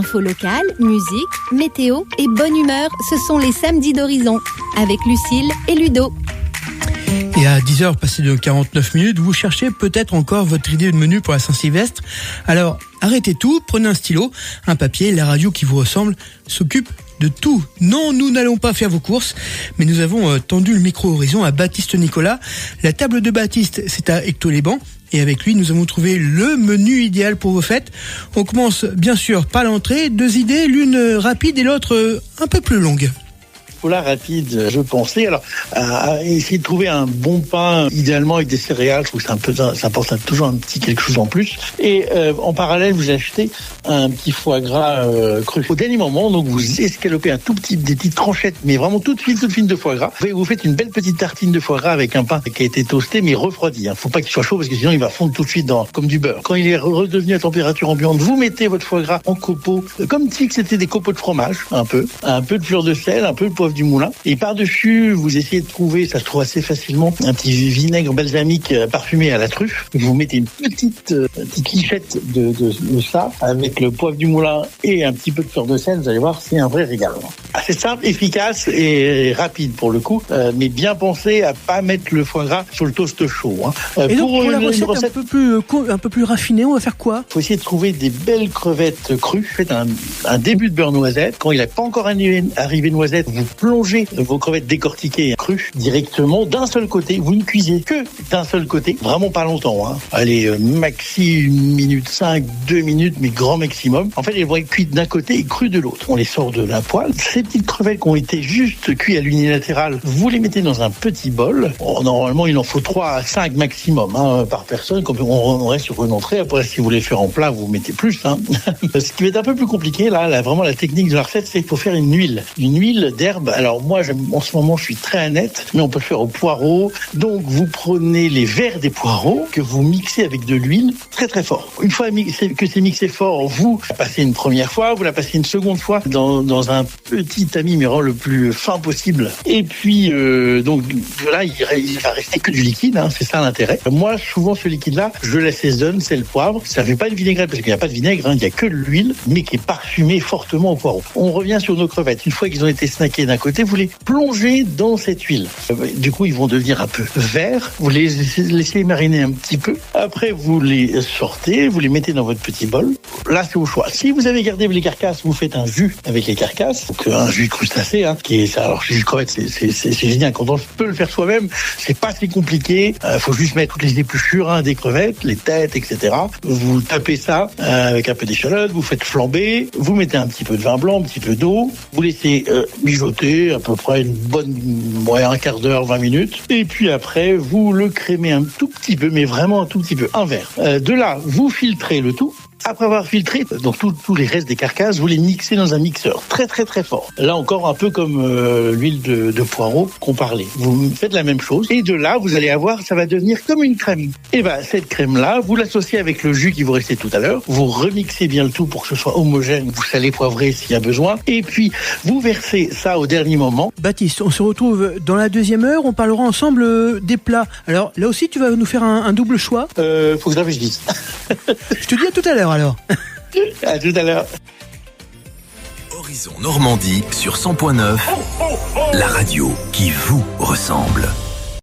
Info locale, musique, météo et bonne humeur, ce sont les samedis d'Horizon avec Lucille et Ludo. Et à 10h passé de 49 minutes, vous cherchez peut-être encore votre idée de menu pour la Saint-Sylvestre. Alors, arrêtez tout, prenez un stylo, un papier, la radio qui vous ressemble s'occupe de tout. Non, nous n'allons pas faire vos courses, mais nous avons tendu le micro Horizon à Baptiste Nicolas. La table de Baptiste, c'est à Ecto-les-Bains. Et avec lui, nous avons trouvé le menu idéal pour vos fêtes. On commence bien sûr par l'entrée. 2 idées, l'une rapide et l'autre un peu plus longue. Pour la rapide, je pensais à essayer de trouver un bon pain, idéalement avec des céréales. Je trouve que ça apporte toujours un petit quelque chose en plus. Et en parallèle, vous achetez un petit foie gras cru. Au dernier moment, donc vous escalopez des petites tranchettes, mais vraiment toutes fines de foie gras. Vous faites une belle petite tartine de foie gras avec un pain qui a été toasté mais refroidi. Faut pas qu'il soit chaud parce que sinon il va fondre tout de suite comme du beurre. Quand il est redevenu à température ambiante, vous mettez votre foie gras en copeaux, comme si c'était des copeaux de fromage, un peu de fleur de sel, un peu de poivre du moulin, et par-dessus vous essayez de trouver, ça se trouve assez facilement, un petit vinaigre balsamique parfumé à la truffe. Vous mettez une petite lichette de ça avec le poivre du moulin et un petit peu de fleur de sel. Vous allez voir, c'est un vrai régal. Assez simple, efficace et rapide pour le coup, mais bien pensé à pas mettre le foie gras sur le toast chaud. Et donc pour la recette un peu plus raffinée, on va faire quoi? Faut essayer de trouver des belles crevettes crues. Faites un début de beurre noisette. Quand il n'a pas encore arrivé noisette, vous plongez vos crevettes décortiquées crues directement d'un seul côté. Vous ne cuisez que d'un seul côté, vraiment pas longtemps. Allez, maxi 1 minute 5, 2 minutes, mais grand maximum. En fait, elles vont être cuites d'un côté et crues de l'autre. On les sort de la poêle. Ces petites crevettes qui ont été juste cuites à l'unilatéral, vous les mettez dans un petit bol. Normalement, il en faut 3 à 5 maximum par personne. Comme on reste sur une entrée. Après, si vous voulez faire en plat, vous mettez plus. Ce qui va être un peu plus compliqué, là, vraiment la technique de la recette, c'est qu'il faut faire une huile d'herbe. Alors moi, en ce moment, je suis très honnête, mais on peut le faire au poireau. Donc, vous prenez les verres des poireaux que vous mixez avec de l'huile très très fort. Une fois que c'est mixé fort, vous la passez une première fois, vous la passez une seconde fois dans un petit tamis, mais le plus fin possible. Et puis, donc là, il va rester que du liquide, c'est ça l'intérêt. Moi, souvent, ce liquide-là, je l'assaisonne, c'est le poivre. Ça fait pas de vinaigrette, parce qu'il n'y a pas de vinaigre, il n'y a que de l'huile, mais qui est parfumée fortement au poireau. On revient sur nos crevettes. Une fois qu'ils ont été snackés d'un côté, vous les plongez dans cette huile. Du coup, ils vont devenir un peu verts. Vous les laissez mariner un petit peu. Après, vous les sortez, vous les mettez dans votre petit bol. Là, c'est au choix. Si vous avez gardé les carcasses, vous faites un jus avec les carcasses. Donc, un jus de crustacé, qui est ça. Alors, le jus de crevette, c'est génial. Quand on peut le faire soi-même, c'est pas si compliqué. Faut juste mettre toutes les épluchures des crevettes, les têtes, etc. Vous tapez ça avec un peu d'échalote, vous faites flamber, vous mettez un petit peu de vin blanc, un petit peu d'eau, vous laissez mijoter à peu près un quart d'heure, 20 minutes. Et puis après, vous le crémez un tout petit peu, mais vraiment un tout petit peu, un verre. De là, vous filtrez le tout. Après avoir filtré donc tous les restes des carcasses, vous les mixez dans un mixeur très très très fort. Là encore un peu comme l'huile de poireau qu'on parlait. Vous faites la même chose et de là vous allez avoir, ça va devenir comme une crème. Et cette crème là, vous l'associez avec le jus qui vous restait tout à l'heure. Vous remixez bien le tout pour que ce soit homogène. Vous salez, poivrez s'il y a besoin. Et puis vous versez ça au dernier moment. Baptiste, on se retrouve dans la 2e heure. On parlera ensemble des plats. Alors là aussi, tu vas nous faire un double choix. Faut que je réfléchisse. Je te dis à tout à l'heure. Alors. À tout à l'heure. Horizon Normandie sur 100.9, la radio qui vous ressemble.